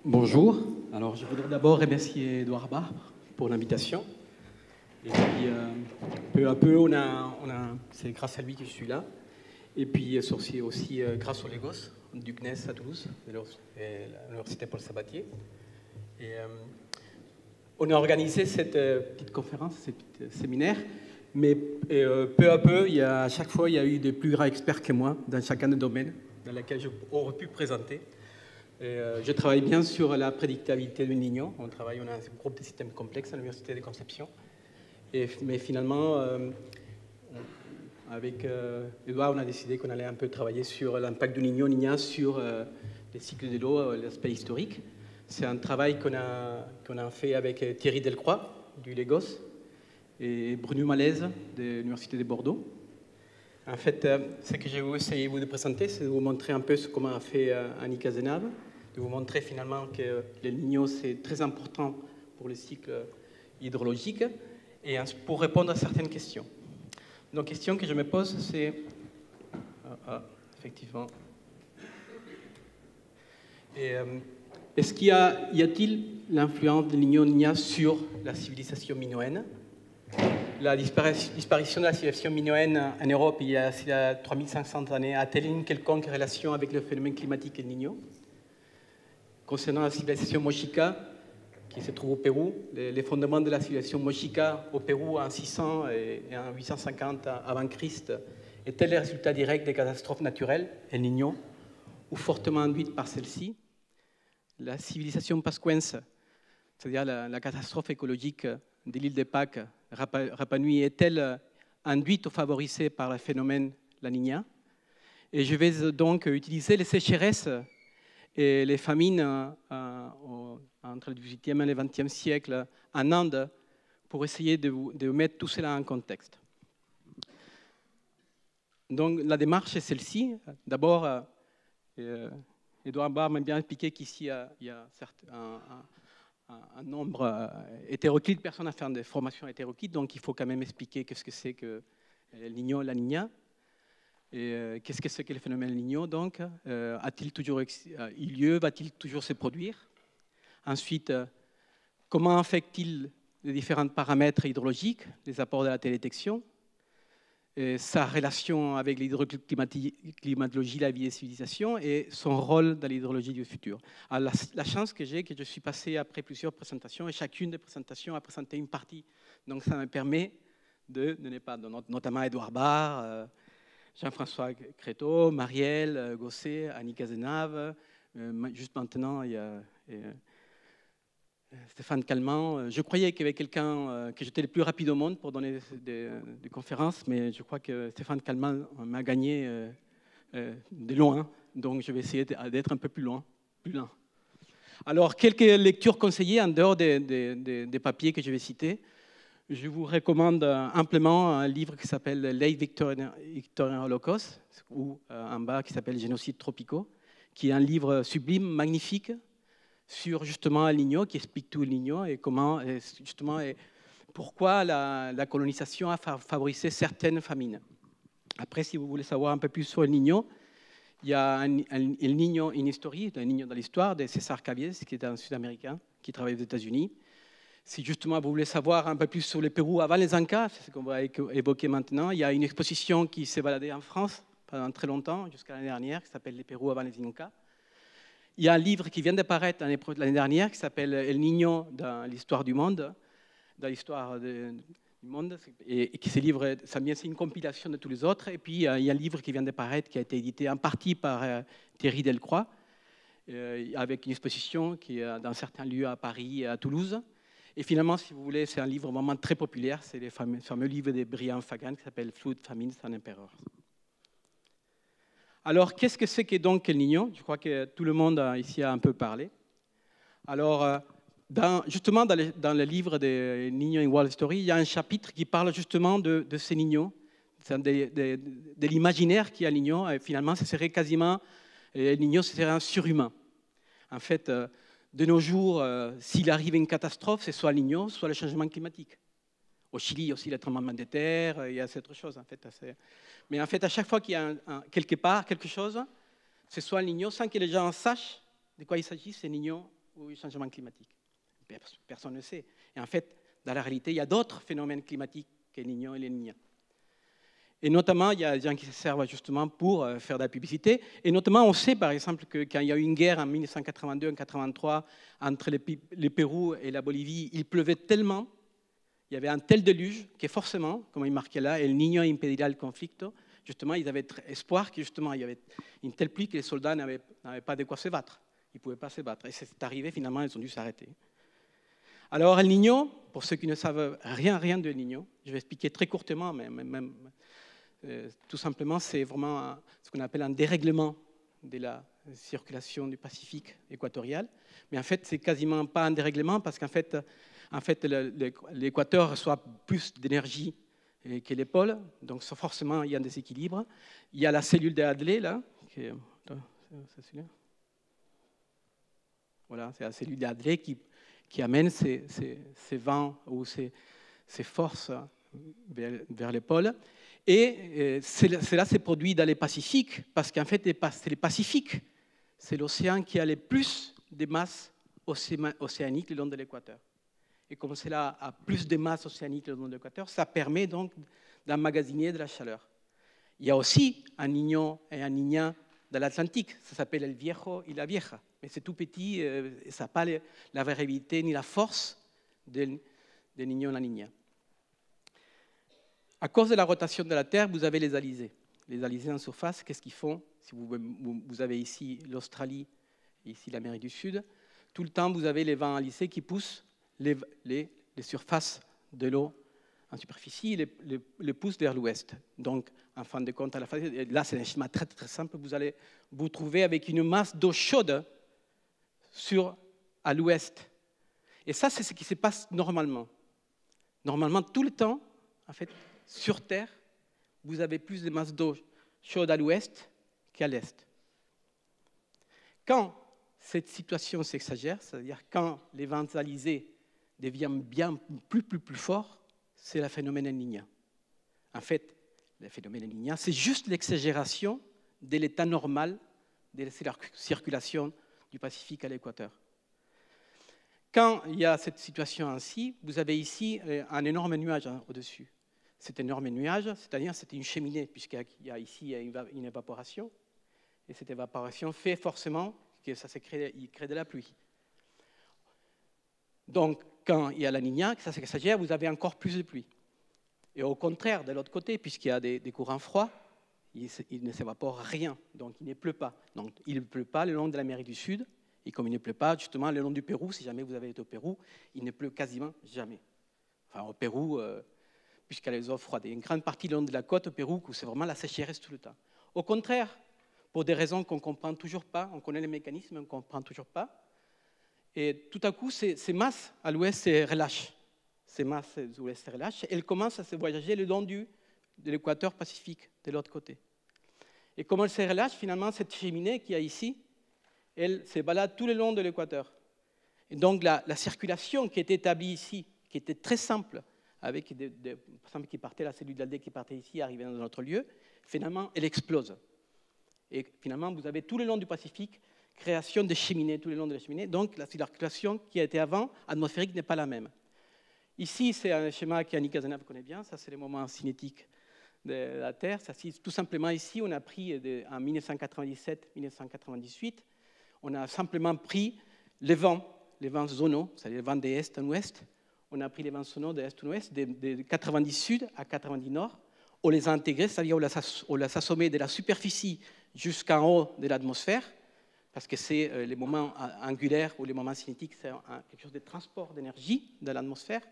Bonjour. Alors, je voudrais d'abord remercier Edouard Barre pour l'invitation. Et puis, peu à peu, c'est grâce à lui que je suis là. Et puis, c'est aussi grâce au Légos, du CNES à Toulouse, et l'Université Paul Sabatier. Et, on a organisé cette petite conférence, ce petit séminaire, mais peu à peu, à chaque fois, il y a eu des plus grands experts que moi dans chacun des domaines dans lesquels j'aurais pu présenter. Je travaille bien sur la prédictabilité du Niño. On a un groupe de systèmes complexes à l'Université de Concepción. Mais finalement, avec Edouard, on a décidé qu'on allait un peu travailler sur l'impact du Niño sur les cycles de l'eau, l'aspect historique. C'est un travail qu'on a fait avec Thierry Delcroix, du Légos, et Bruno Malaise, de l'Université de Bordeaux. En fait, ce que je vais essayer de présenter, c'est de vous montrer un peu comment a fait Annie Cazenave, de vous montrer finalement que le Niño, c'est très important pour le cycle hydrologique, et pour répondre à certaines questions. Donc, question que je me pose, c'est... effectivement. Est-ce qu'il y a-t-il l'influence du Niño sur la civilisation minoenne? La disparition de la civilisation minoenne en Europe il y a 3500 années a-t-elle une quelconque relation avec le phénomène climatique El Niño? Concernant la civilisation Mochica, qui se trouve au Pérou, les fondements de la civilisation Mochica au Pérou en 600 et en 850 avant Christ étaient les résultats directs des catastrophes naturelles, El Niño, ou fortement induites par celles-ci? La civilisation pascuense, c'est-à-dire la catastrophe écologique de l'île de Pâques, Rapa Nui, est-elle induite ou favorisée par le phénomène La Niña? Et je vais donc utiliser les sécheresses et les famines entre le XVIIIe et le XXe siècle en Inde pour essayer de mettre tout cela en contexte. Donc la démarche est celle-ci. D'abord, Edouard Barre m'a bien expliqué qu'ici, il y a un nombre hétéroclite de personnes à faire des formations hétéroclites, donc il faut quand même expliquer qu'est-ce que c'est que El Niño, La Niña, et qu'est-ce que c'est que le phénomène El Niño, donc, a-t-il toujours eu lieu, va-t-il toujours se produire? Ensuite, comment affecte-t-il les différents paramètres hydrologiques, les apports de la télédétection, sa relation avec l'hydroclimatologie, la vie et la civilisation, et son rôle dans l'hydrologie du futur. Alors, la chance que j'ai, que je suis passé après plusieurs présentations, et chacune des présentations a présenté une partie. Donc, ça me permet de ne pas, notamment Edouard Barre, Jean-François Créteau, Marielle Gosset, Annie Cazenave. Juste maintenant, il y a Stéphane Calment. Je croyais qu'il y avait quelqu'un, que j'étais le plus rapide au monde pour donner des conférences, mais je crois que Stéphane Calment m'a gagné de loin, donc je vais essayer d'être un peu plus lent. Alors, quelques lectures conseillées en dehors des papiers que je vais citer. Je vous recommande amplement un livre qui s'appelle Late Victorian Holocaust, ou en bas qui s'appelle Génocides tropicaux, qui est un livre sublime, magnifique, sur justement El Niño, qui explique tout El Niño et comment, justement, et pourquoi la colonisation a favorisé certaines famines. Après, si vous voulez savoir un peu plus sur El Niño, il y a El Niño in History, El Niño dans l'histoire, de César Cabies, qui est un Sud-Américain qui travaille aux États-Unis. Si justement vous voulez savoir un peu plus sur le Pérou avant les Incas, c'est ce qu'on va évoquer maintenant, il y a une exposition qui s'est baladée en France pendant très longtemps, jusqu'à l'année dernière, qui s'appelle « Le Pérou avant les Incas ». Il y a un livre qui vient d'apparaître l'année dernière qui s'appelle El Niño dans l'histoire du monde, et qui ce livre, c'est une compilation de tous les autres. Et puis il y a un livre qui vient d'apparaître qui a été édité en partie par Thierry Delcroix, avec une exposition qui est dans certains lieux à Paris et à Toulouse. Et finalement, si vous voulez, c'est un livre vraiment très populaire, c'est le fameux livre de Brian Fagan qui s'appelle Flood, Famines and Emperors. Alors, qu'est-ce que c'est que donc El Niño? Je crois que tout le monde ici a un peu parlé. Alors, justement, dans le livre de Niño in World Story, il y a un chapitre qui parle justement de ces Niños, de l'imaginaire qu'il y a Niño. Et finalement, ce serait quasiment, El Niño, ce serait un surhumain. En fait, de nos jours, s'il arrive une catastrophe, c'est soit El Niño, soit le changement climatique. Au Chili, il y a aussi le tremblement de terre, il y a cette autre chose. En fait, mais en fait, à chaque fois qu'il y a quelque part quelque chose, c'est soit El Niño, sans que les gens sachent de quoi il s'agit, c'est Niño ou du changement climatique? Personne ne sait. Et en fait, dans la réalité, il y a d'autres phénomènes climatiques que El Niño et la Niña. Et notamment, il y a des gens qui se servent justement pour faire de la publicité. Et notamment, on sait par exemple que quand il y a eu une guerre en 1982-1983 entre le Pérou et la Bolivie, il pleuvait tellement, il y avait un tel déluge que forcément, comme il marquait là, El Niño impedira el conflicto, justement, ils avaient espoir que justement, il y avait une telle pluie que les soldats n'avaient pas de quoi se battre. Ils ne pouvaient pas se battre. Et c'est arrivé, finalement, ils ont dû s'arrêter. Alors, El Niño, pour ceux qui ne savent rien de El Niño, je vais expliquer très courtement, mais même tout simplement, c'est vraiment ce qu'on appelle un dérèglement de la circulation du Pacifique équatorial. Mais en fait, c'est quasiment pas un dérèglement parce qu'en fait, l'équateur reçoit plus d'énergie que les pôles. Donc, forcément, il y a un déséquilibre. Il y a la cellule de Hadley, là. Voilà, c'est la cellule de Hadley qui amène ces vents ou ces forces vers les pôles. Et cela s'est produit dans les Pacifiques, parce qu'en fait, c'est les Pacifiques, c'est l'océan qui a le plus de masses océaniques le long de l'équateur. Et comme cela a plus de masses océaniques le long de l'équateur, ça permet donc d'emmagasiner de la chaleur. Il y a aussi un Niño et un Niña dans l'Atlantique, ça s'appelle El Viejo y la Vieja, mais c'est tout petit, ça n'a pas la variabilité ni la force del Niño et la Niña. À cause de la rotation de la Terre, vous avez les alizés. Les alizés en surface, qu'est-ce qu'ils font? Si vous avez ici l'Australie et ici l'Amérique du Sud, tout le temps, vous avez les vents alizés qui poussent les surfaces de l'eau en superficie, les poussent vers l'ouest. Donc, en fin de compte, à la fin, là, c'est un schéma très, très simple. Vous allez vous trouver avec une masse d'eau chaude à l'ouest. Et ça, c'est ce qui se passe normalement. Normalement, tout le temps, en fait, sur Terre, vous avez plus de masse d'eau chaude à l'ouest qu'à l'est. Quand cette situation s'exagère, c'est-à-dire quand les vents alizés deviennent bien plus forts, c'est le phénomène El Niña. En fait, le phénomène El Niña, c'est juste l'exagération de l'état normal de la circulation du Pacifique à l'équateur. Quand il y a cette situation ainsi, vous avez ici un énorme nuage au-dessus. Cet énorme nuage, c'est-à-dire c'est une cheminée, puisqu'il y a ici une évaporation, et cette évaporation fait forcément que il crée de la pluie. Donc, quand il y a la Niña, que ça s'exagère, vous avez encore plus de pluie. Et au contraire, de l'autre côté, puisqu'il y a des courants froids, il ne s'évapore rien, donc il ne pleut pas. Donc, il ne pleut pas le long de l'Amérique du Sud, et comme il ne pleut pas justement le long du Pérou, si jamais vous avez été au Pérou, il ne pleut quasiment jamais. Enfin, au Pérou, puisqu'il y a les eaux froides. Il y a une grande partie le long de la côte au Pérou où c'est vraiment la sécheresse tout le temps. Au contraire, pour des raisons qu'on ne comprend toujours pas, on connaît les mécanismes, mais on ne comprend toujours pas, et tout à coup, ces masses à l'ouest se relâchent. Ces masses à l'ouest se relâchent et elles commencent à se voyager le long de l'équateur Pacifique, de l'autre côté. Et comme elles se relâchent, finalement, cette cheminée qu'il y a ici, elle se balade tout le long de l'équateur. Et donc, la circulation qui est établie ici, qui était très simple, avec par exemple, qui partait, la cellule d'Aldé qui partait ici, arrivait dans notre lieu, finalement, elle explose. Et finalement, vous avez tout le long du Pacifique, création de cheminées, tout le long de la cheminée. Donc, la circulation qui a été avant, atmosphérique, n'est pas la même. Ici, c'est un schéma qu'Annie Cazenave connaît bien. Ça, c'est les moments cinétiques de la Terre. Ça, tout simplement, ici, on a pris, en 1997-1998, on a simplement pris les vents zonaux, c'est-à-dire les vents d'est en ouest. On a pris les vents zonaux d'est en ouest, de 90 sud à 90 nord. On les a intégrés, c'est-à-dire on les a assommés de la superficie jusqu'en haut de l'atmosphère, parce que c'est les moments angulaires ou les moments cinétiques, c'est quelque chose de transport d'énergie dans l'atmosphère.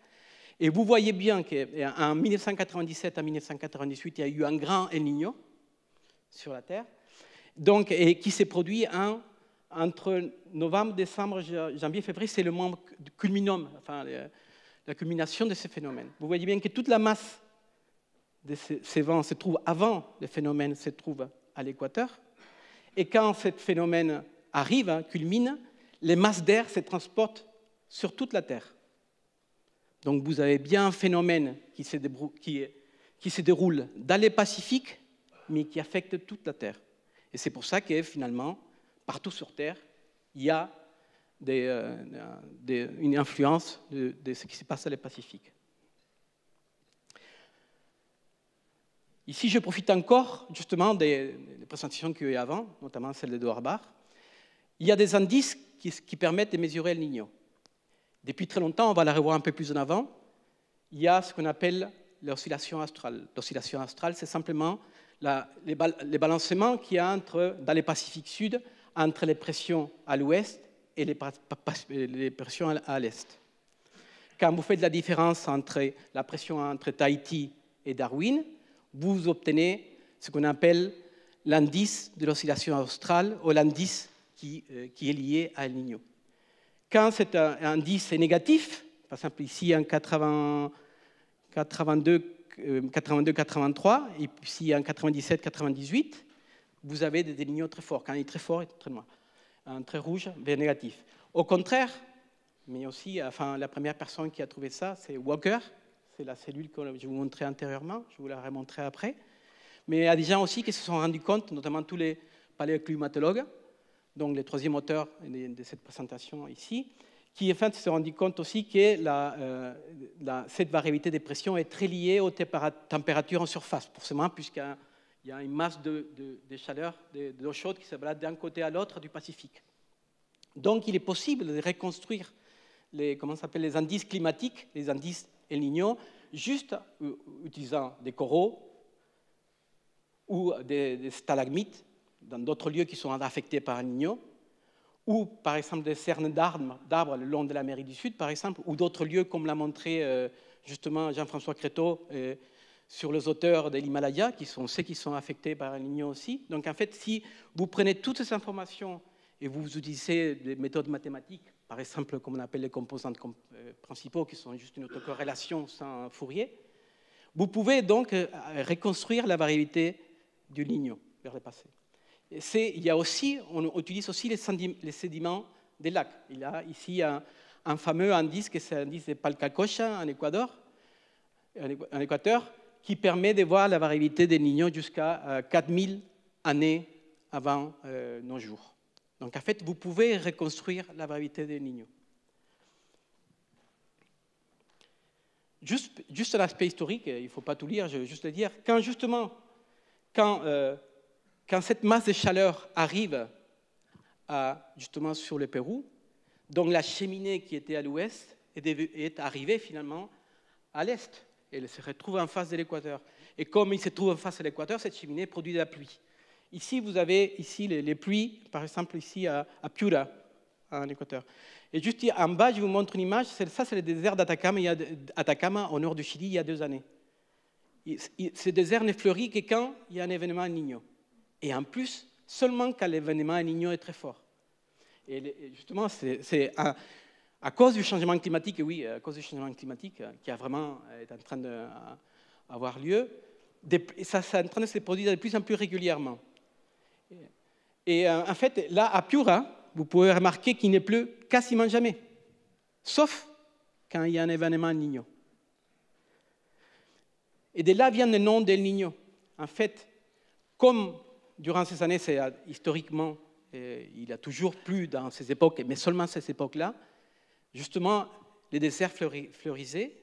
Et vous voyez bien qu'en 1997 à 1998, il y a eu un grand El Niño sur la Terre, donc, et qui s'est produit entre novembre, décembre, janvier, février, c'est le moment culminum, enfin, la culmination de ces phénomènes. Vous voyez bien que toute la masse de ces vents se trouve avant le phénomène se trouve à l'équateur. Et quand ce phénomène arrive, culmine, les masses d'air se transportent sur toute la Terre. Donc vous avez bien un phénomène qui se déroule dans le Pacifique, mais qui affecte toute la Terre. Et c'est pour ça que finalement, partout sur Terre, il y a une influence de ce qui se passe dans le Pacifique. Ici, je profite encore justement des présentations qu'il y a eu avant, notamment celle d'Edouard Barr. Il y a des indices qui permettent de mesurer El Niño. Depuis très longtemps, on va la revoir un peu plus en avant, il y a ce qu'on appelle l'oscillation astrale. L'oscillation astrale, c'est simplement les balancements qu'il y a dans le Pacifique Sud entre les pressions à l'ouest et les pressions à l'est. Quand vous faites la différence entre la pression entre Tahiti et Darwin, vous obtenez ce qu'on appelle l'indice de l'oscillation australe ou l'indice qui est lié à El Niño. Quand cet indice est négatif, par exemple ici en 82-83 et ici en 97-98, vous avez des El Niño très forts. Quand il est très fort, il est très noir. Un très rouge vers négatif. Au contraire, mais aussi, enfin, la première personne qui a trouvé ça, c'est Walker. C'est la cellule que je vais vous montrer antérieurement, je vous la remontrerai après. Mais il y a des gens aussi qui se sont rendus compte, notamment tous les paléoclimatologues, donc les troisième auteurs de cette présentation ici, qui en fait se sont rendus compte aussi que cette variabilité des pressions est très liée aux températures en surface, forcément, puisqu'il y a une masse de chaleur, d'eau chaude qui se balade d'un côté à l'autre du Pacifique. Donc il est possible de reconstruire les indices climatiques, les indices El Niño, juste utilisant des coraux ou des stalagmites dans d'autres lieux qui sont affectés par El Niño, ou par exemple des cernes d'arbres le long de l'Amérique du Sud, par exemple, ou d'autres lieux comme l'a montré justement Jean-François Créteau sur les hauteurs de l'Himalaya, qui sont ceux qui sont affectés par El Niño aussi. Donc en fait, si vous prenez toutes ces informations et vous utilisez des méthodes mathématiques, par exemple, comme on appelle les composants principaux, qui sont juste une autocorrélation sans Fourier, vous pouvez donc reconstruire la variabilité du Niño vers le passé. Il y a aussi, on utilise aussi les sédiments des lacs. Il y a ici un fameux indice, qui est l'indice de Palcacocha en Équateur, qui permet de voir la variabilité des Niño jusqu'à 4000 années avant nos jours. Donc, en fait, vous pouvez reconstruire la variabilité des Niño. Juste l'aspect historique, il ne faut pas tout lire, je vais juste le dire. Quand cette masse de chaleur arrive justement sur le Pérou, donc la cheminée qui était à l'ouest est arrivée finalement à l'est. Elle se retrouve en face de l'équateur. Et comme il se trouve en face de l'équateur, cette cheminée produit de la pluie. Ici, vous avez les pluies, par exemple ici à Piura, en Équateur. Et juste en bas, je vous montre une image. Ça, c'est le désert d'Atacama, au nord du Chili, il y a 2 années. Ce désert ne fleurit que quand il y a un événement El Niño. Et en plus, seulement quand l'événement El Niño est très fort. Et justement, c'est à cause du changement climatique, et oui, à cause du changement climatique qui est en train d'avoir lieu, ça est en train de se produire de plus en plus régulièrement. Et en fait, là, à Piura, vous pouvez remarquer qu'il ne pleut quasiment jamais, sauf quand il y a un événement El Niño. Et de là vient le nom d'El Niño. En fait, comme durant ces années, historiquement, il a toujours plu dans ces époques, mais seulement ces époques-là, justement, les déserts fleurissaient,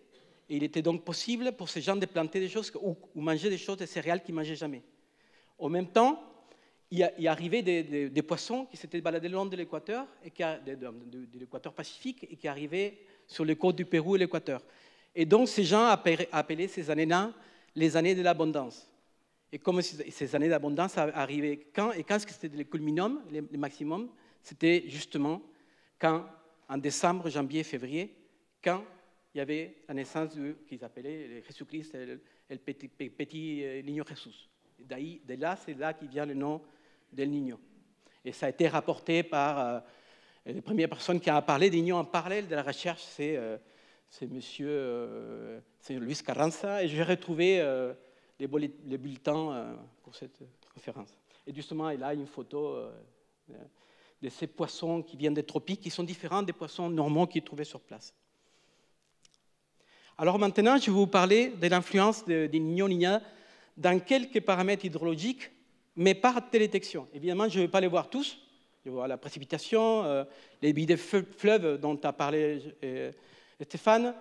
et il était donc possible pour ces gens de planter des choses ou manger des choses, des céréales qu'ils ne mangeaient jamais. En même temps, il arrivait des poissons qui s'étaient baladés le long de l'équateur, de l'équateur Pacifique, et qui arrivaient sur les côtes du Pérou et l'Équateur. Et donc, ces gens appelaient ces années-là les années de l'abondance. Et comme ces années d'abondance arrivaient quand est-ce que c'était le culminum, le maximum? C'était justement quand, en décembre, janvier, février, quand il y avait la naissance qu'ils appelaient Jésus-Christ, le petit Niño Jesús. De là, c'est là qu'il vient le nom d'El Niño. Et ça a été rapporté par les premières personnes qui ont parlé d'El Niño en parallèle de la recherche, c'est monsieur Luis Carranza, et j'ai retrouvé les bulletins pour cette conférence. Et justement, il a une photo de ces poissons qui viennent des tropiques, qui sont différents des poissons normaux qu'il trouvait sur place. Alors maintenant, je vais vous parler de l'influence des Niño-Niña dans quelques paramètres hydrologiques, mais par télétection. Évidemment, je ne vais pas les voir tous, Je vois la précipitation, les débits des fleuves dont a parlé Stéphane,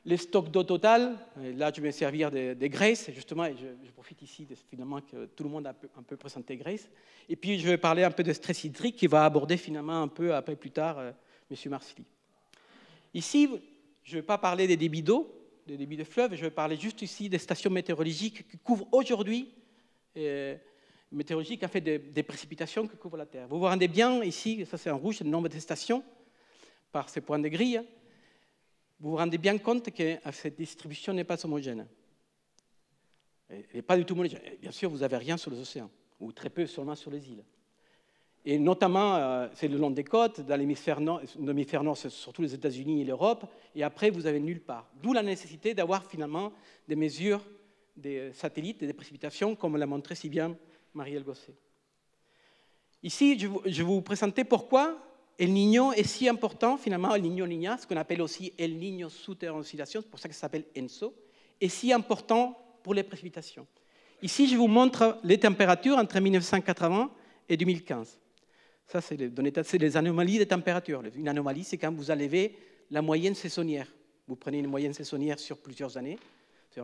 les stocks d'eau totale. Là, je vais me servir des GRACE, justement, et je profite ici finalement que tout le monde a un peu présenté GRACE. Et puis, je vais parler un peu de stress hydrique qui va aborder finalement un peu plus tard M. Marsili. Ici, je ne vais pas parler des débits d'eau, des débits de fleuves, je vais parler juste ici des stations météorologiques qui couvrent aujourd'hui, météorologiques en fait des précipitations qui couvrent la Terre. Vous vous rendez bien ici, ça c'est en rouge, le nombre de stations par ces points de grille. Vous vous rendez bien compte que cette distribution n'est pas homogène. Elle n'est pas du tout homogène. Bien sûr, vous n'avez rien sur les océans, ou très peu seulement sur les îles. Et notamment, c'est le long des côtes, dans l'hémisphère nord, c'est surtout les États-Unis et l'Europe, et après, vous avez nulle part. D'où la nécessité d'avoir finalement des mesures des satellites et des précipitations, comme l'a montré si bien Marielle Gosset. Ici, je vais vous présenter pourquoi El Niño est si important, finalement, El Niño-Niña, ce qu'on appelle aussi El Niño Southern Oscillation, c'est pour ça que ça s'appelle ENSO, est si important pour les précipitations. Ici, je vous montre les températures entre 1980 et 2015. Ça, c'est les données, c'est les anomalies des températures. Une anomalie, c'est quand vous enlevez la moyenne saisonnière. Vous prenez une moyenne saisonnière sur plusieurs années,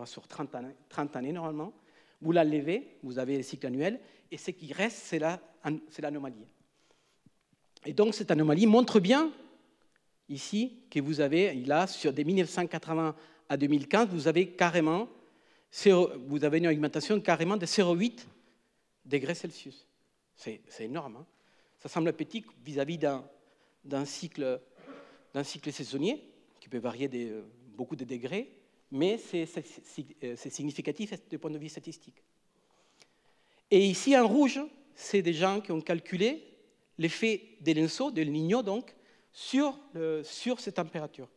sur 30 années normalement, vous la levez, vous avez les cycles annuels, et ce qui reste, c'est l'anomalie. Et donc, cette anomalie montre bien, ici, que vous avez, là, sur des 1980 à 2015, vous avez une augmentation carrément de 0,8 degrés Celsius. C'est énorme, hein. Ça semble petit vis-à-vis d'un cycle saisonnier, qui peut varier beaucoup de degrés, mais c'est significatif du point de vue statistique. Et ici, en rouge, c'est des gens qui ont calculé l'effet de l'ENSO, de El Niño donc, sur ces températures.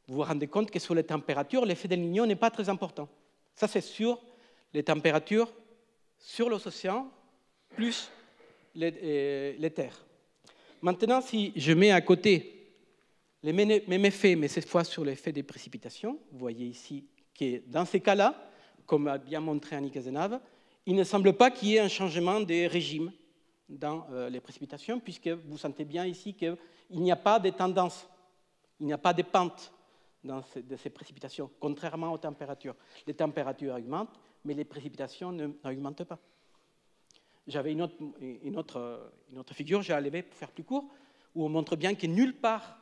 Vous vous rendez compte que sur les températures, l'effet del Niño n'est pas très important. Ça, c'est sur les températures sur l'océan, plus les terres. Maintenant, si je mets à côté les mêmes effets, mais cette fois sur l'effet des précipitations, vous voyez ici que dans ces cas-là, comme a bien montré Annie Cazenave, il ne semble pas qu'il y ait un changement des régimes dans les précipitations, puisque vous sentez bien ici qu'il n'y a pas de tendance, il n'y a pas de pente de ces précipitations, contrairement aux températures. Les températures augmentent, mais les précipitations n'augmentent pas. J'avais une autre figure, j'ai enlevé pour faire plus court, où on montre bien que nulle part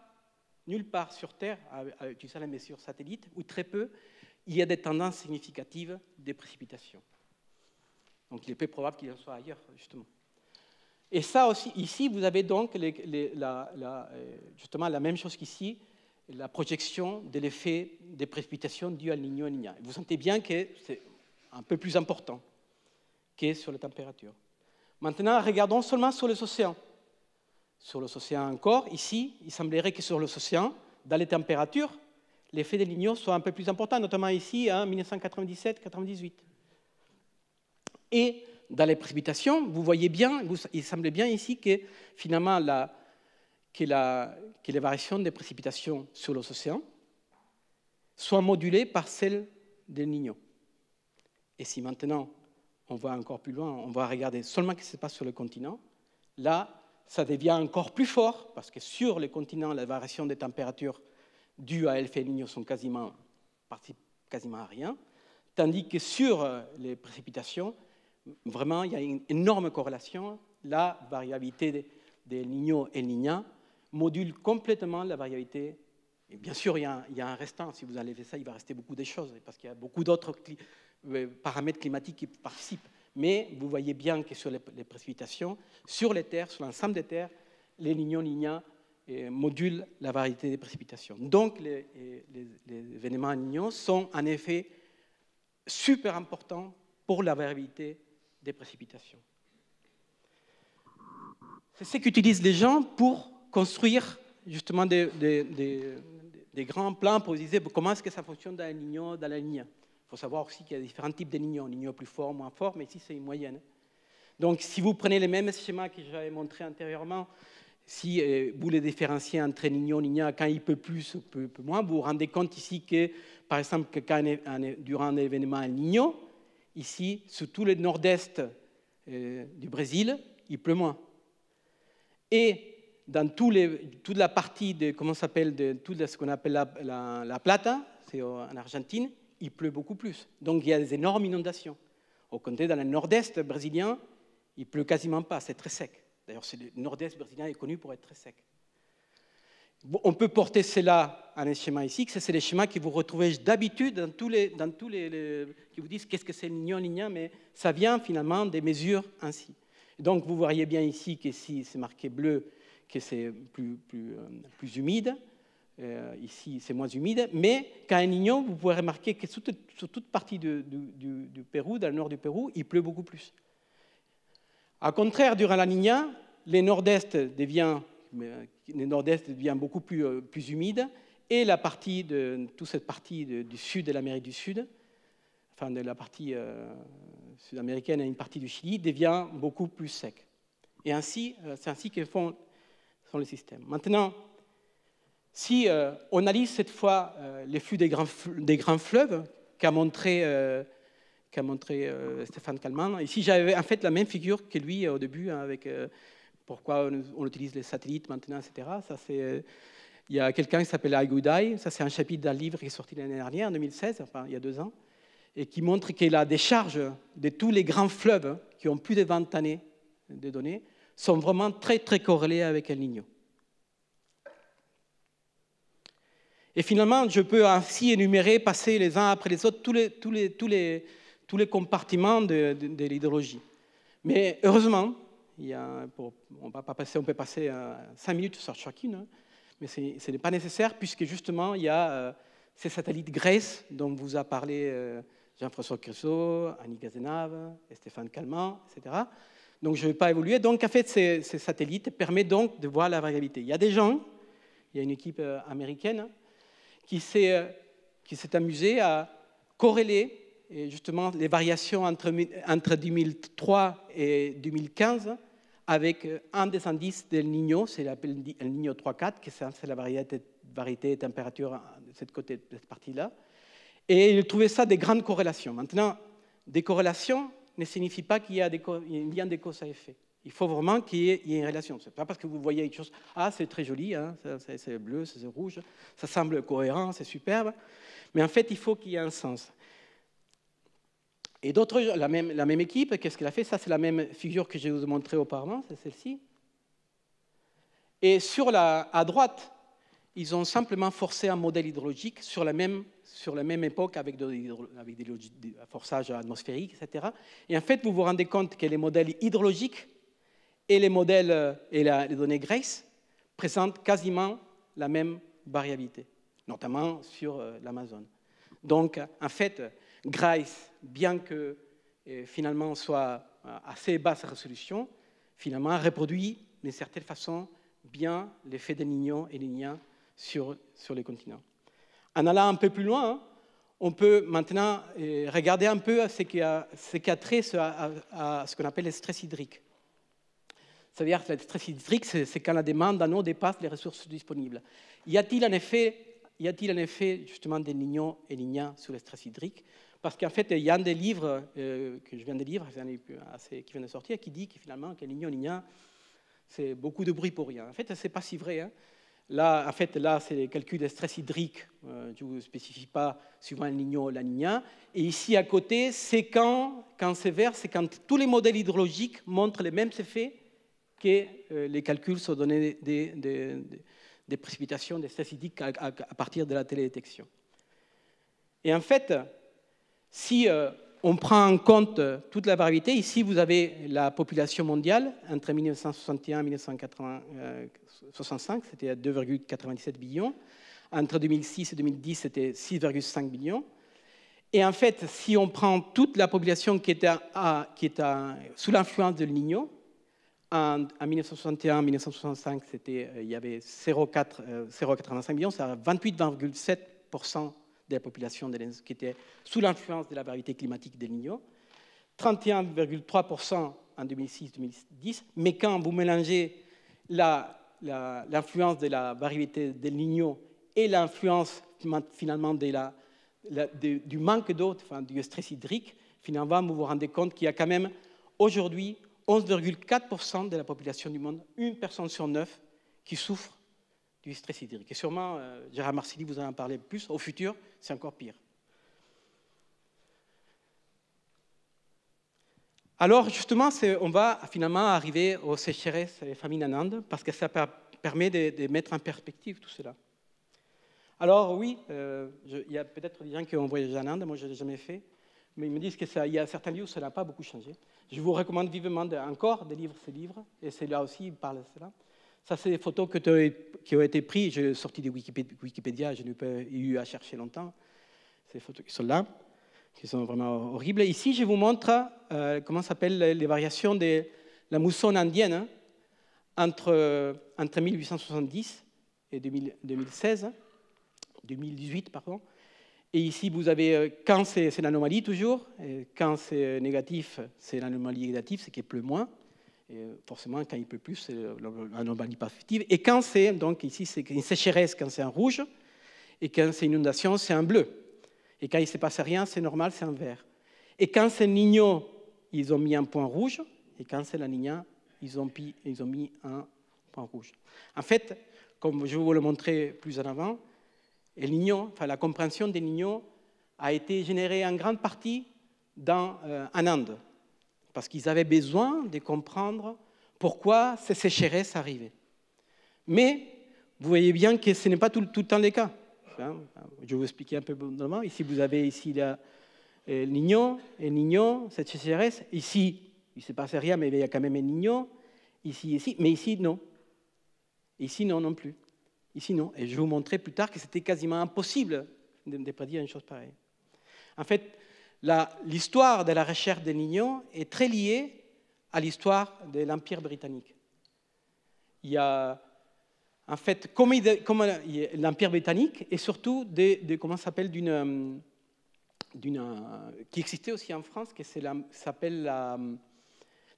sur Terre, à utiliser la mesure satellite, ou très peu, il y a des tendances significatives des précipitations. Donc il est peu probable qu'il en soit ailleurs, justement. Et ça aussi, ici, vous avez donc justement la même chose qu'ici, la projection de l'effet des précipitations dues à El Niño et Niña. Vous sentez bien que c'est un peu plus important que sur les températures. Maintenant, regardons seulement sur les océans. Sur les océans encore, ici, il semblerait que sur les océans, dans les températures, l'effet del Niño soit un peu plus important, notamment ici, en 1997-98. Et dans les précipitations, vous voyez bien, il semble bien ici que finalement, que les variations des précipitations sur les océans soient modulées par celles del Niño. Et si maintenant, on va encore plus loin, on va regarder seulement ce qui se passe sur le continent, là, ça devient encore plus fort, parce que sur les continents, les variations des températures dues à l'effet del Niño sont quasiment à rien, tandis que sur les précipitations, vraiment, il y a une énorme corrélation. La variabilité de El Niño et El Niña module complètement la variabilité. Et bien sûr, il y a un restant. Si vous enlevez ça, il va rester beaucoup de choses, parce qu'il y a beaucoup d'autres paramètres climatiques qui participent. Mais vous voyez bien que sur les précipitations, sur les terres, sur l'ensemble des terres, les Niño-Niña modulent la variété des précipitations. Donc, les événements El Niño sont en effet super importants pour la variabilité des précipitations. C'est ce qu'utilisent les gens pour construire justement des grands plans pour dire comment est-ce que ça fonctionne dans El Niño, dans la Niña. Il faut savoir aussi qu'il y a différents types de Niño, Niño plus fort, moins fort, mais ici c'est une moyenne. Donc si vous prenez les mêmes schémas que j'avais montrés antérieurement, si vous les différenciez entre Niño, Niña, quand il peut plus ou peut moins, vous vous rendez compte ici que, par exemple, que durant un événement El Niño, ici, sur tout le nord-est du Brésil, il pleut moins. Et dans toute la partie de, comment s'appelle, de tout ce qu'on appelle la Plata, c'est en Argentine, il pleut beaucoup plus. Donc il y a des énormes inondations. Au contraire, dans le nord-est brésilien, il pleut quasiment pas, c'est très sec. D'ailleurs, le nord-est brésilien est connu pour être très sec. On peut porter cela à un schéma ici, que c'est les schémas que vous retrouvez d'habitude dans tous les qui vous disent qu'est-ce que c'est Niño, mais ça vient finalement des mesures ainsi. Donc vous voyez bien ici que si c'est marqué bleu, que c'est plus humide. Ici, c'est moins humide. Mais quand un Niño, vous pouvez remarquer que sur toute partie du Pérou, dans le nord du Pérou, il pleut beaucoup plus. Au contraire, durant la Niña, le nord-est devient beaucoup plus humide et toute cette partie du sud de l'Amérique du Sud, enfin de la partie sud-américaine et une partie du Chili, devient beaucoup plus sec. Et ainsi, c'est ainsi que font les systèmes. Maintenant, si on analyse cette fois les flux des grands fleuves qu'a montré Stéphane Kallmann, ici j'avais en fait la même figure que lui au début, avec pourquoi on utilise les satellites maintenant, etc. Ça, il y a quelqu'un qui s'appelle Aiguday, ça c'est un chapitre d'un livre qui est sorti l'année dernière, en 2016, enfin il y a 2 ans, et qui montre que la décharge de tous les grands fleuves qui ont plus de 20 années de données sont vraiment très, très corrélés avec El Niño. Et finalement, je peux ainsi énumérer, passer les uns après les autres, tous les compartiments de l'hydrologie. Mais heureusement, on peut passer 5 minutes sur chacune, hein, mais ce n'est pas nécessaire puisque justement, il y a ces satellites GRACE dont vous a parlé Jean-François Creusot, Annie Cazenave, Stéphane Kallmann, etc. Donc, je ne vais pas évoluer. Donc, en fait, ces satellites permettent donc de voir la variabilité. Il y a des gens, il y a une équipe américaine qui s'est amusée à corréler justement les variations entre 2003 et 2015 avec un des indices d'El Niño, c'est l'appel El Niño 3-4, c'est la variété température de cette partie-là. Et il trouvait ça des grandes corrélations. Maintenant, des corrélations ne signifie pas qu'il y a un lien de cause à effet. Il faut vraiment qu'il y ait une relation. Ce n'est pas parce que vous voyez une chose, ah, c'est très joli, hein, c'est bleu, c'est rouge, ça semble cohérent, c'est superbe. Mais en fait, il faut qu'il y ait un sens. Et d'autres, la même équipe, qu'est-ce qu'elle a fait? Ça, c'est la même figure que je vous ai montrée auparavant, c'est celle-ci. Et à droite, ils ont simplement forcé un modèle hydrologique sur la même époque avec des forçages atmosphériques, etc. Et en fait, vous vous rendez compte que les modèles hydrologiques et les modèles et les données GRACE présentent quasiment la même variabilité, notamment sur l'Amazone. Donc, en fait, GRACE, bien que finalement soit à assez basse résolution, finalement reproduit d'une certaine façon bien l'effet d'El Niño et Niña sur les continents. En allant un peu plus loin, on peut maintenant regarder un peu ce qui a trait à ce qu'on appelle le stress hydrique. C'est-à-dire que le stress hydrique, c'est quand la demande en eau dépasse les ressources disponibles. Y a-t-il un effet justement d'El Niño et Niña sur le stress hydrique? Parce qu'en fait, il y a un des livres que je viens de lire, qui vient de sortir, qui dit que finalement, qu'El Niño et Niña, c'est beaucoup de bruit pour rien. En fait, ce n'est pas si vrai, hein. Là, c'est les calculs de stress hydrique. Je ne vous spécifie pas suivant El Niño ou la Niña. Et ici, à côté, c'est quand c'est vert, c'est quand tous les modèles hydrologiques montrent les mêmes effets que les calculs sur données des précipitations, des stress hydriques à partir de la télédétection. Et en fait, si on prend en compte toute la variabilité, ici, vous avez la population mondiale entre 1961 et 1965, c'était 2,97 billions. Entre 2006 et 2010, c'était 6,5 billions. Et en fait, si on prend toute la population qui était sous l'influence de El Niño, en 1961-1965, il y avait 0,85 millions, c'est 28,7% de la population qui était sous l'influence de la variabilité climatique d'El Niño, 31,3% en 2006-2010, mais quand vous mélangez l'influence de la variabilité d'El Niño et l'influence finalement du manque d'eau, du stress hydrique, finalement vous vous rendez compte qu'il y a quand même aujourd'hui 11,4% de la population du monde, une personne sur 9, qui souffre du stress hydrique. Et sûrement, Gérard Marcilly vous en parlez plus, au futur, c'est encore pire. Alors justement, on va finalement arriver aux sécheresses et les famines en Inde, parce que ça permet de mettre en perspective tout cela. Alors oui, il y a peut-être des gens qui ont voyagé en Inde, moi je ne l'ai jamais fait, mais ils me disent qu'il y a certains lieux où ça n'a pas beaucoup changé. Je vous recommande vivement encore de lire ces livres, et c'est là aussi, il parle de cela. Ça, c'est des photos qui ont été prises, j'ai sorti de Wikipédia, je n'ai pas eu à chercher longtemps. Ces photos qui sont là, qui sont vraiment horribles. Ici, je vous montre comment s'appellent les variations de la mousson indienne entre 1870 et 2016, 2018, pardon. Et ici, vous avez, quand c'est l'anomalie toujours, et quand c'est négatif, c'est l'anomalie négative, c'est qu'il pleut moins. Et forcément, quand il pleut plus, c'est l'anomalie positive. Et quand c'est, donc ici, c'est une sécheresse, quand c'est en rouge, et quand c'est une inondation, c'est en bleu. Et quand il ne se passe rien, c'est normal, c'est en vert. Et quand c'est Niño, ils ont mis un point rouge, et quand c'est la Niña, ils ont mis un point rouge. En fait, comme je vais vous le montrer plus en avant, El Niño, enfin, la compréhension des Niños a été générée en grande partie en Inde, parce qu'ils avaient besoin de comprendre pourquoi ces sécheresses arrivaient. Mais vous voyez bien que ce n'est pas tout le temps le cas. Je vais vous expliquer un peu normalement. Ici, vous avez ici El Niño, cette sécheresse. Ici, il ne se passe rien, mais il y a quand même El Niño. Ici, mais ici, non. Ici, non, non plus. Ici, non. Et je vais vous montrer plus tard que c'était quasiment impossible de prédire une chose pareille. En fait, l'histoire de la recherche del Niño est très liée à l'histoire de l'Empire britannique. Il y a, en fait, comme l'Empire britannique et surtout comment ça s'appelle qui existait aussi en France, qui s'appelle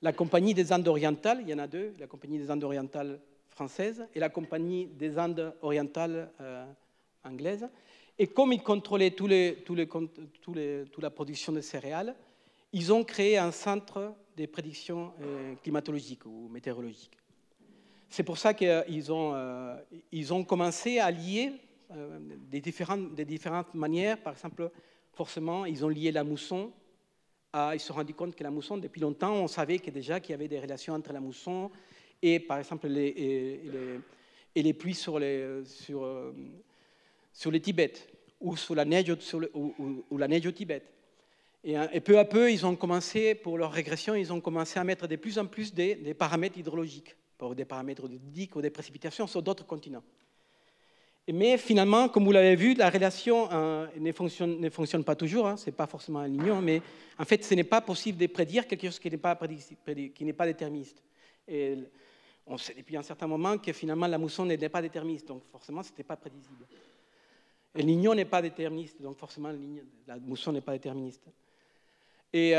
la Compagnie des Indes orientales. Il y en a deux, la Compagnie des Indes orientales française et la Compagnie des Indes orientales anglaise. Et comme ils contrôlaient toute la production de céréales, ils ont créé un centre de prédiction climatologique ou météorologique. C'est pour ça qu'ils ont commencé à lier de différentes manières. Par exemple, forcément, ils ont lié la mousson. Ils se sont rendus compte que la mousson, depuis longtemps, on savait qu'il y avait des relations entre la mousson et, par exemple, les pluies sur le Tibet ou sur la neige, ou la neige au Tibet. Et peu à peu, ils ont commencé, pour leur régression, ils ont commencé à mettre de plus en plus des paramètres hydrologiques, des paramètres de digues ou des précipitations sur d'autres continents. Mais finalement, comme vous l'avez vu, la relation ne fonctionne pas toujours, ce n'est pas forcément un lignon, mais en fait, ce n'est pas possible de prédire quelque chose qui n'est pas déterministe. Et on sait depuis un certain moment que finalement, la mousson n'est pas déterministe, donc forcément, ce n'était pas prévisible. Le lignon n'est pas déterministe, donc forcément, la mousson n'est pas déterministe. Et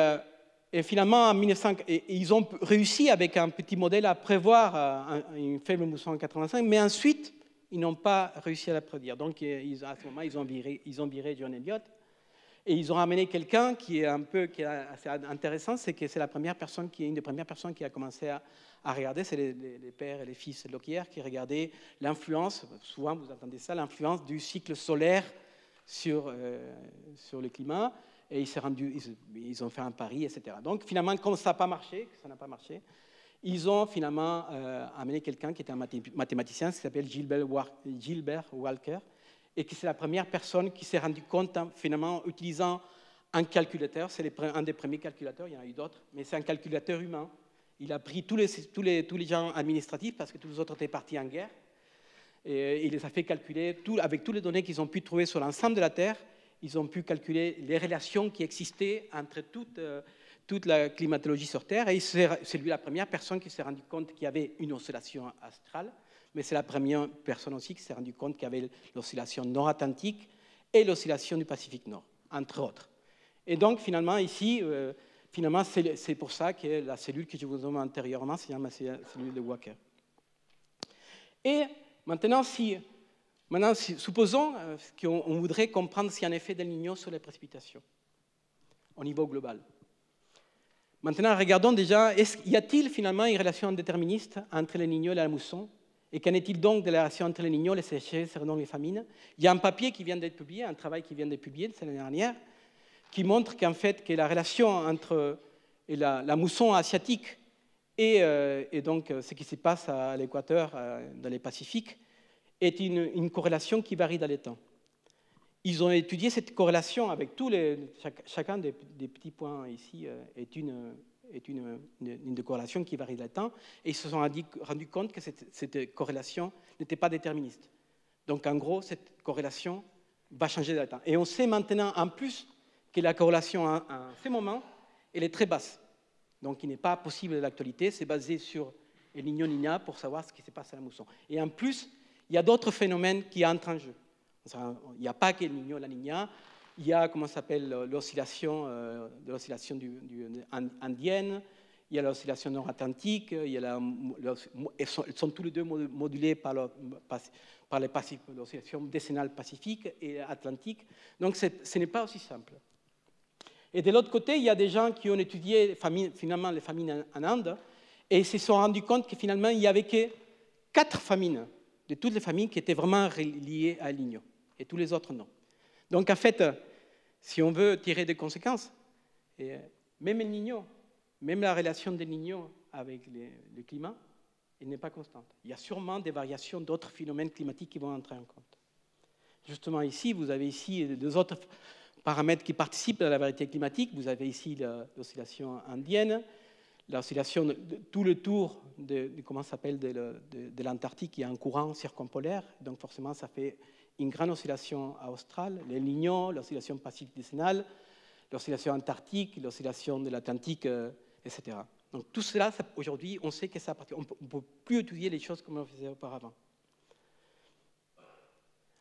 finalement, en 1900, ils ont réussi avec un petit modèle à prévoir une faible mousson en 85, mais ensuite, ils n'ont pas réussi à la prédire. Donc, à ce moment, ils ont viré John Elliott et ils ont ramené quelqu'un qui est assez intéressant, c'est que c'est une des premières personnes qui a commencé à regarder, c'est les pères et les fils de Lockyer qui regardaient l'influence, souvent vous entendez ça, l'influence du cycle solaire sur le climat. Et ils ont fait un pari, etc. Donc, finalement, comme ça n'a pas marché, ils ont finalement amené quelqu'un qui était un mathématicien, qui s'appelle Gilbert Walker, et qui c'est la première personne qui s'est rendu compte, finalement, utilisant un calculateur. C'est un des premiers calculateurs, il y en a eu d'autres, mais c'est un calculateur humain. Il a pris tous les gens administratifs, parce que tous les autres étaient partis en guerre, et il les a fait calculer, avec toutes les données qu'ils ont pu trouver sur l'ensemble de la Terre. Ils ont pu calculer les relations qui existaient entre toute la climatologie sur Terre. Et c'est lui la première personne qui s'est rendu compte qu'il y avait une oscillation astrale, mais c'est la première personne aussi qui s'est rendu compte qu'il y avait l'oscillation nord-atlantique et l'oscillation du Pacifique Nord, entre autres. Et donc, finalement, ici, c'est pour ça que la cellule que je vous ai montrée antérieurement, c'est la cellule de Walker. Et maintenant, supposons qu'on voudrait comprendre s'il y a un effet d'El Niño sur les précipitations au niveau global. Maintenant, regardons déjà, y a-t-il finalement une relation déterministe entre les Niños et la mousson? Et qu'en est-il donc de la relation entre les Niños, les sécheresses et les famines? Il y a un papier qui vient d'être publié, un travail qui vient d'être publié l'année dernière, qui montre qu'en fait, que la relation entre la mousson asiatique et donc ce qui se passe à l'équateur, dans le Pacifique, est une corrélation qui varie dans le temps. Ils ont étudié cette corrélation avec chacun des petits points ici est une corrélation qui varie dans le temps, et ils se sont rendus compte que cette corrélation n'était pas déterministe. Donc en gros, cette corrélation va changer dans le temps. Et on sait maintenant en plus que la corrélation à ce moment, elle est très basse. Donc il n'est pas possible de l'actualité, c'est basé sur El Niño Niña pour savoir ce qui se passe à la mousson. Et en plus, il y a d'autres phénomènes qui entrent en jeu. Il n'y a pas que El Niño, la Niña, il y a, comment ça s'appelle, l'oscillation indienne, il y a l'oscillation nord-atlantique, elles sont tous les deux modulées par l'oscillation décennale pacifique et atlantique. Donc ce n'est pas aussi simple. Et de l'autre côté, il y a des gens qui ont étudié finalement les famines en Inde et ils se sont rendus compte que finalement, il n'y avait que 4 famines de toutes les famines qui étaient vraiment liées à El Niño, et tous les autres non. Donc en fait, si on veut tirer des conséquences, même El Niño, même la relation del Niño avec le climat, elle n'est pas constante. Il y a sûrement des variations d'autres phénomènes climatiques qui vont entrer en compte. Justement ici, vous avez ici 2 autres paramètres qui participent à la variété climatique. Vous avez ici l'oscillation indienne, l'oscillation de tout le tour de l'Antarctique, il y a un courant circumpolaire, donc forcément ça fait une grande oscillation australe, le Niño, l'oscillation pacifique décennale, l'oscillation antarctique, l'oscillation de l'Atlantique, etc. Donc tout cela, aujourd'hui, on sait que ça appartient. On ne peut plus étudier les choses comme on faisait auparavant.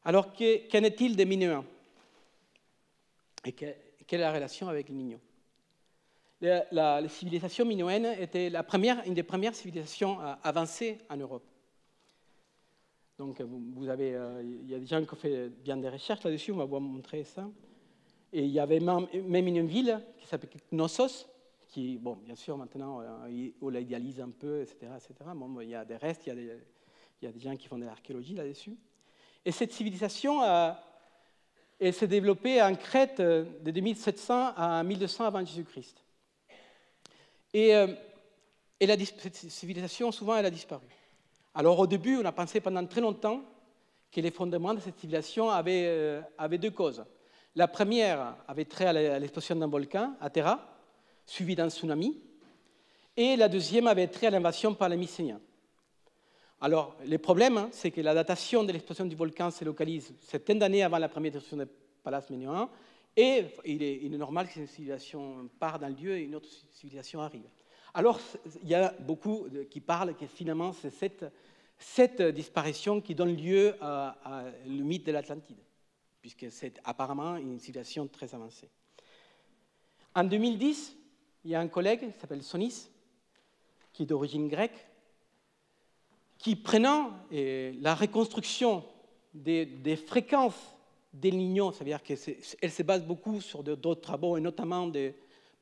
Alors, qu'en est-il des Minoens? Et quelle est la relation avec le Niño? La civilisation minoenne était une des premières civilisations avancées en Europe. Donc, il y a des gens qui ont fait bien des recherches là-dessus, on va vous montrer ça. Et il y avait même une ville qui s'appelle Knossos, qui, bon, bien sûr, maintenant, on l'idéalise un peu, etc. Bon, il y a des restes, il y a des gens qui font de l'archéologie là-dessus. Et cette civilisation, elle s'est développée en Crète de 2700 à 1200 avant Jésus-Christ. Et cette civilisation, souvent, elle a disparu. Alors, au début, on a pensé pendant très longtemps que les fondements de cette civilisation avaient 2 causes. La première avait trait à l'explosion d'un volcan, à Terra, suivi d'un tsunami. Et la deuxième avait trait à l'invasion par les Mycéniens. Alors, le problème, c'est que la datation de l'explosion du volcan se localise certaines d'années avant la première destruction des palaces minoens, et il est normal qu'une civilisation part d'un lieu et une autre civilisation arrive. Alors, il y a beaucoup qui parlent que finalement, c'est cette disparition qui donne lieu le mythe de l'Atlantide, puisque c'est apparemment une civilisation très avancée. En 2010, il y a un collègue qui s'appelle Sonis, qui est d'origine grecque, qui, prenant la reconstruction des fréquences d'El Niño, c'est-à-dire qu'elle se base beaucoup sur d'autres travaux, et notamment de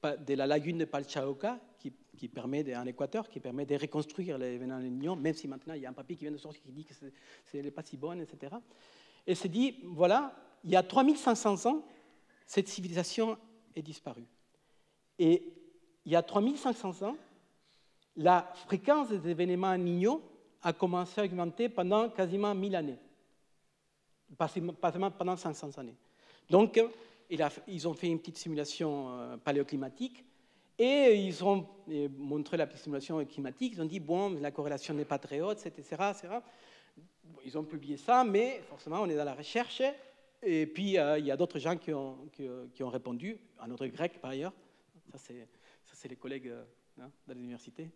la lagune de Palchaoca, qui permet, en Équateur, qui permet de reconstruire l'événement El Niño, même si maintenant il y a un papier qui vient de sortir qui dit que ce n'est pas si bonne, etc. Et se dit, voilà, il y a 3500 ans, cette civilisation est disparue. Et il y a 3500 ans, la fréquence des événements El Niño a commencé à augmenter pendant quasiment 1000 années, pas seulement pendant 500 années. Donc, ils ont fait une petite simulation paléoclimatique et ils ont montré la petite simulation climatique. Ils ont dit, bon, la corrélation n'est pas très haute, etc. Ils ont publié ça, mais forcément, on est dans la recherche. Et puis, il y a d'autres gens qui ont répondu, un autre grec par ailleurs. Ça, c'est les collègues de l'université.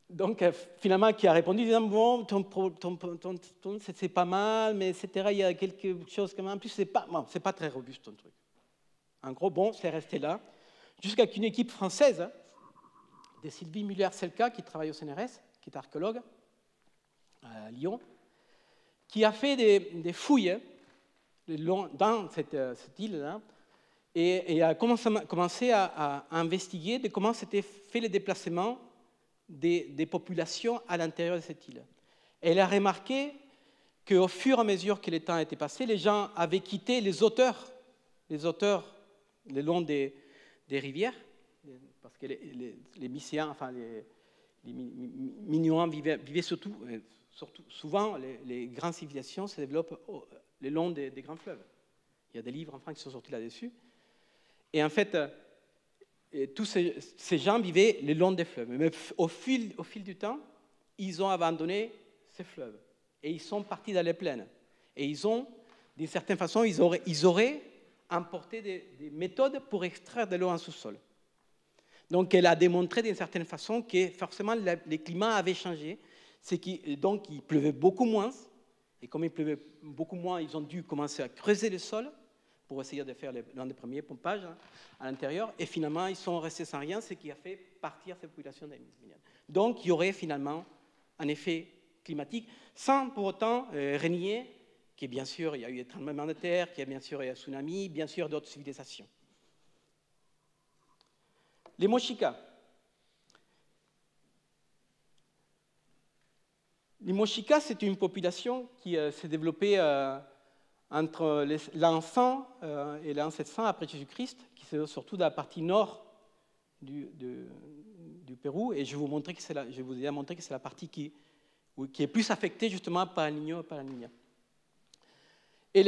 Donc, finalement, qui a répondu, disant, bon, c'est pas mal, mais etc., il y a quelque chose quand même. En plus, c'est pas très robuste, ton truc. En gros, bon, c'est resté là, jusqu'à qu'une équipe française, de Sylvie Muller-Selka, qui travaille au CNRS, qui est archéologue, à Lyon, qui a fait des fouilles dans cette île-là, et a commencé à investiguer de comment s'étaient fait les déplacements des populations à l'intérieur de cette île. Elle a remarqué qu'au fur et à mesure que le temps était passé, les gens avaient quitté les hauteurs le long des rivières, parce que les Mycéens, enfin les Minoens vivaient surtout, souvent les grandes civilisations se développent le long des grands fleuves. Il y a des livres en France qui sont sortis là-dessus. Et en fait, tous ces gens vivaient le long des fleuves. Mais au fil du temps, ils ont abandonné ces fleuves. Et ils sont partis dans les plaines. Et ils ont, d'une certaine façon, ils auraient importé des méthodes pour extraire de l'eau en sous-sol. Donc, elle a démontré d'une certaine façon que forcément, les climats avaient changé. Donc, il pleuvait beaucoup moins. Et comme il pleuvait beaucoup moins, ils ont dû commencer à creuser le sol pour essayer de faire l'un des premiers pompages à l'intérieur. Et finalement, ils sont restés sans rien, ce qui a fait partir cette population des Mycéniens. Donc, il y aurait finalement un effet climatique, sans pour autant renier que, bien sûr, il y a eu des tremblements de terre, qu'il y a bien sûr eu un tsunami, bien sûr d'autres civilisations. Les Mochikas. Les Mochikas, c'est une population qui s'est développée entre l'an 100 et l'an 700 après Jésus-Christ, qui c'est surtout dans la partie nord du Pérou, et je vous ai montré que c'est la partie qui est plus affectée justement par El Niño et par la Niña. Et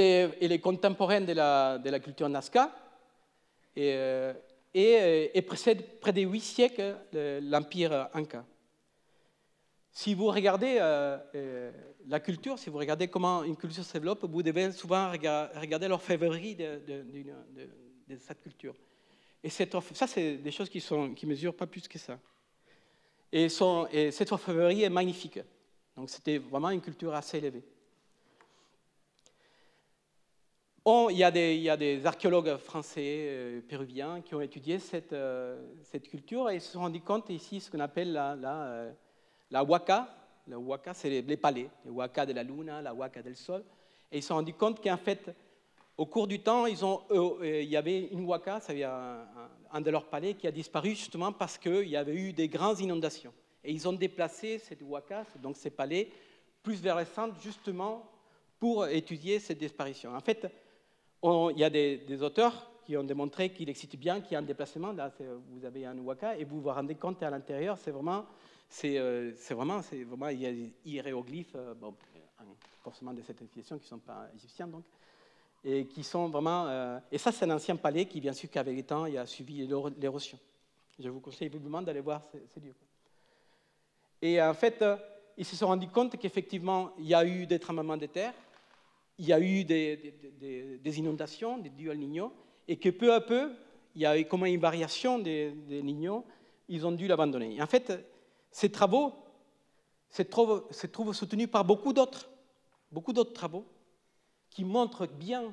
les contemporains de la culture Nazca et précèdent près de 8 siècles l'empire Inca. Si vous regardez la culture, si vous regardez comment une culture se développe, vous devez souvent regarder l'orfèvrerie de cette culture. Et ça, c'est des choses qui ne mesurent pas plus que ça. Et cette orfèvrerie est magnifique. Donc, c'était vraiment une culture assez élevée. Il y a des archéologues français, péruviens, qui ont étudié cette culture et ils se sont rendus compte ici ce qu'on appelle la huaca. La huaca, c'est les palais, les huacas de la luna, la huaca del sol. Et ils se sont rendus compte qu'en fait, au cours du temps, il y avait une huaca, c'est un de leurs palais qui a disparu justement parce qu'il y avait eu des grandes inondations. Et ils ont déplacé cette huaca, donc ces palais, plus vers le centre justement pour étudier cette disparition. En fait, il y a des auteurs qui ont démontré qu'il existe bien, qu'il y a un déplacement. Là, vous avez un huaca et vous vous rendez compte à l'intérieur, c'est vraiment, il y a des hiéroglyphes, forcément de cette civilisation qui ne sont pas égyptiens, donc, et qui sont vraiment. Et ça, c'est un ancien palais qui, bien sûr, qu'avec le temps, il a subi l'érosion. Je vous conseille vivement d'aller voir ces lieux. Et en fait, ils se sont rendus compte qu'effectivement, il y a eu des tremblements de terre, il y a eu des inondations, des dues al Niño, et que peu à peu, il y a eu comme une variation des Niño, ils ont dû l'abandonner. En fait, ces travaux se trouvent soutenus par beaucoup d'autres travaux qui montrent bien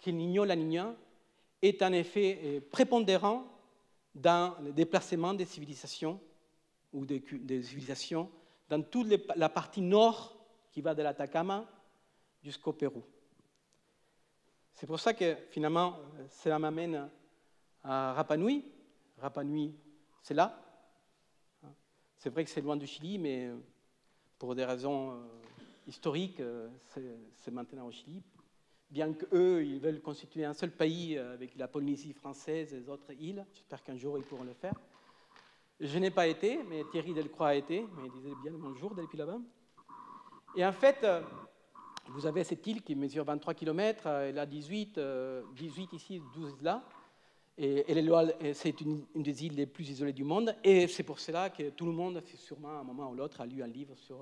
que le Niño, la Niña, est un effet prépondérant dans le déplacement des civilisations ou des civilisations dans toute la partie nord qui va de l'Atacama jusqu'au Pérou. C'est pour ça que finalement, cela m'amène à Rapa Nui. Rapa Nui, c'est là. C'est vrai que c'est loin du Chili, mais pour des raisons historiques, c'est maintenant au Chili. Bien qu'eux, ils veulent constituer un seul pays avec la Polynésie française et les autres îles. J'espère qu'un jour, ils pourront le faire. Je n'ai pas été, mais Thierry Delcroix a été, mais il disait bien bonjour depuis là-bas. Et en fait, vous avez cette île qui mesure 23 km, elle a 18 ici, 12 là. Et c'est une des îles les plus isolées du monde. Et c'est pour cela que tout le monde, sûrement à un moment ou l'autre, a lu un livre sur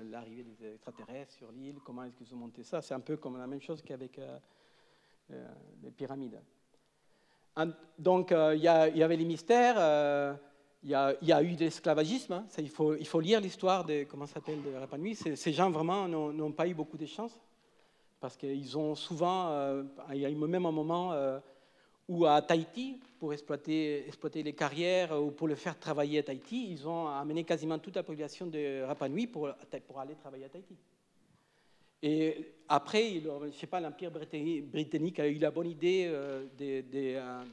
l'arrivée des extraterrestres sur l'île, comment est-ce qu'ils ont monté ça. C'est un peu comme la même chose qu'avec les pyramides. Donc, il y avait les mystères. Il y a eu de l'esclavagisme. Hein. Il faut lire l'histoire de Rapa Nui. Ces gens, vraiment, n'ont pas eu beaucoup de chance. Parce qu'ils ont souvent... il y a eu même un moment où, à Tahiti, pour exploiter les carrières ou pour le faire travailler à Tahiti, ils ont amené quasiment toute la population de Rapa Nui pour aller travailler à Tahiti. Et après, je ne sais pas, l'Empire britannique a eu la bonne idée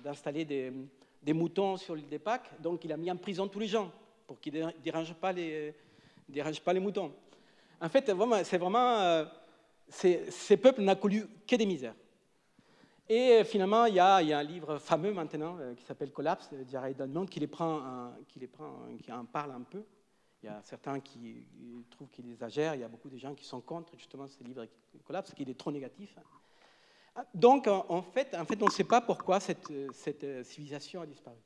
d'installer des moutons sur l'île des Pâques, donc il a mis en prison tous les gens pour qu'ils ne dérangent pas les moutons. En fait, ces peuples n'ont connu que des misères. Et finalement, il y a un livre fameux maintenant qui s'appelle Collapse de Jared Diamond qui en parle un peu. Il y a certains qui trouvent qu'il exagère, il y a beaucoup de gens qui sont contre justement ce livre Collapse, qu'il est trop négatif. Donc, en fait on ne sait pas pourquoi cette civilisation a disparu.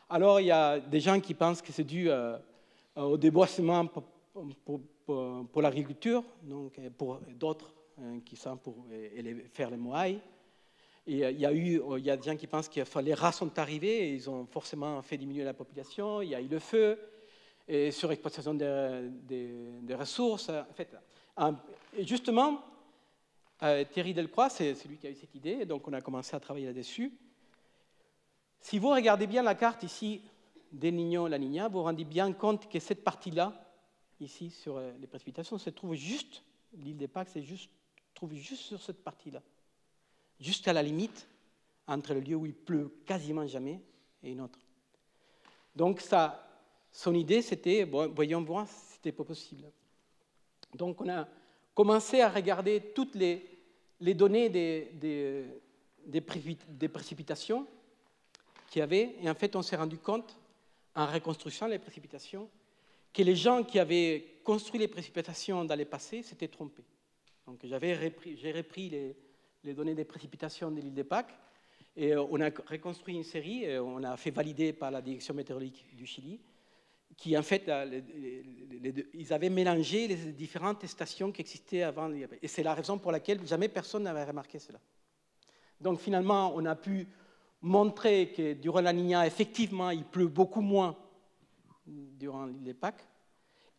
Alors, il y a des gens qui pensent que c'est dû au déboissement pour l'agriculture, donc pour d'autres qui sont pour faire les moailles. Et il y a des gens qui pensent que les rats sont arrivés et ils ont forcément fait diminuer la population. Il y a eu le feu, et surexploitation des ressources. En fait, justement, Thierry Delcroix, c'est lui qui a eu cette idée, donc on a commencé à travailler là-dessus. Si vous regardez bien la carte ici d'El Niño et La Niña, vous vous rendez bien compte que cette partie-là, ici sur les précipitations, se trouve juste, l'île des Pâques se trouve juste sur cette partie-là, jusqu'à la limite entre le lieu où il pleut quasiment jamais et une autre. Donc son idée, c'était, voyons voir si c'était pas possible. Donc on a commencé à regarder toutes les données des précipitations qu'il y avait, et en fait on s'est rendu compte, en reconstruisant les précipitations, que les gens qui avaient construit les précipitations dans le passé s'étaient trompés. Donc j'ai repris les données des précipitations de l'île des Pâques, et on a reconstruit une série, et on a fait valider par la direction météorologique du Chili, qui en fait, ils avaient mélangé les différentes stations qui existaient avant. Et c'est la raison pour laquelle jamais personne n'avait remarqué cela. Donc finalement, on a pu montrer que durant la Niña, effectivement, il pleut beaucoup moins durant l'île des Pâques.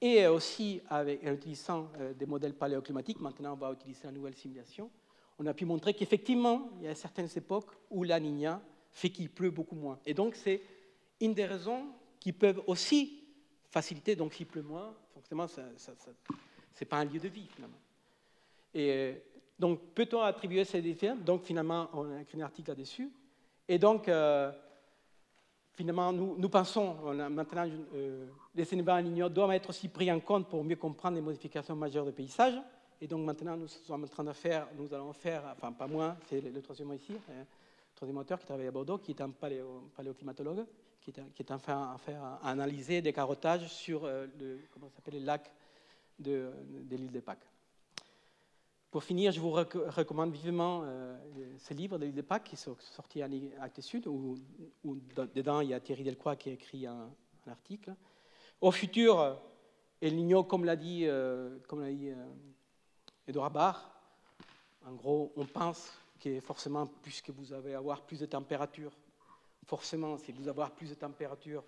Et aussi, en utilisant des modèles paléoclimatiques, maintenant on va utiliser la nouvelle simulation, on a pu montrer qu'effectivement, il y a certaines époques où la Niña fait qu'il pleut beaucoup moins. Et donc, c'est une des raisons qui peuvent aussi faciliter, donc s'il pleut moins, forcément, ce n'est pas un lieu de vie, finalement. Et donc, peut-on attribuer ces effets? Donc, finalement, on a écrit un article là-dessus. Et donc, finalement, nous pensons, maintenant, les événements El Niño doivent être aussi pris en compte pour mieux comprendre les modifications majeures de paysage. Et donc, maintenant, nous allons faire, enfin, pas moi, c'est le troisième ici, le troisième auteur qui travaille à Bordeaux, qui est un paléoclimatologue, qui est en train à analyser des carottages sur les lacs de l'île des Pâques. Pour finir, je vous recommande vivement ce livre de l'île des Pâques qui est sorti à Actes Sud, où dedans il y a Thierry Delcroix qui a écrit un article. Au futur, El Niño, comme l'a dit Edouard Barr, en gros, on pense que forcément, puisque vous allez avoir plus de température, forcément, si vous avez plus de température,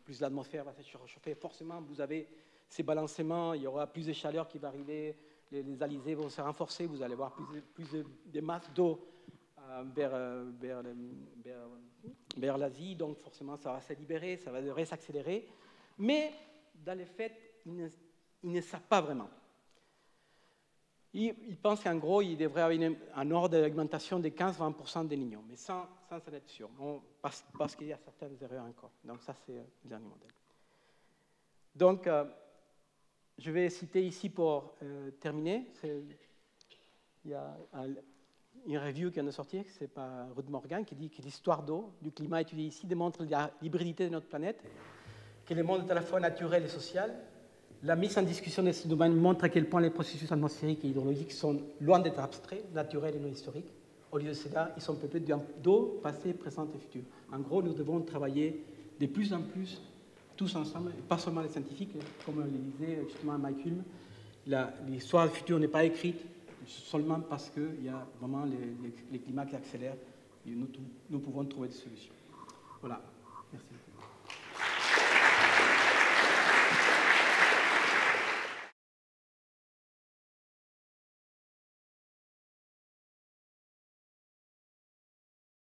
plus l'atmosphère va se réchauffer, forcément, vous avez ces balancements, il y aura plus de chaleur qui va arriver, les alizés vont se renforcer, vous allez avoir plus de masses d'eau vers l'Asie, donc forcément, ça va se libérer, ça va s'accélérer. Mais, dans les faits, ils ne savent pas vraiment. Ils pensent qu'en gros, il devrait y avoir un ordre d'augmentation de 15-20% des Niños, mais sans en être sûr, parce qu'il y a certaines erreurs encore. Donc ça, c'est le dernier modèle. Donc, je vais citer ici pour terminer. Il y a une review qui vient de sortir, c'est par Ruth Morgan, qui dit que l'histoire d'eau, du climat étudié ici, démontre l'hybridité de notre planète, que le monde est à la fois naturel et social. La mise en discussion de ce domaine montre à quel point les processus atmosphériques et hydrologiques sont loin d'être abstraits, naturels et non historiques. Au lieu de cela, ils sont peuplés d'eau, passé, présent et futur. En gros, nous devons travailler de plus en plus, tous ensemble, pas seulement les scientifiques, comme le disait justement Mike Hulme. L'histoire du futur n'est pas écrite seulement parce qu'il y a vraiment les climats qui accélèrent et nous pouvons trouver des solutions. Voilà. Merci beaucoup.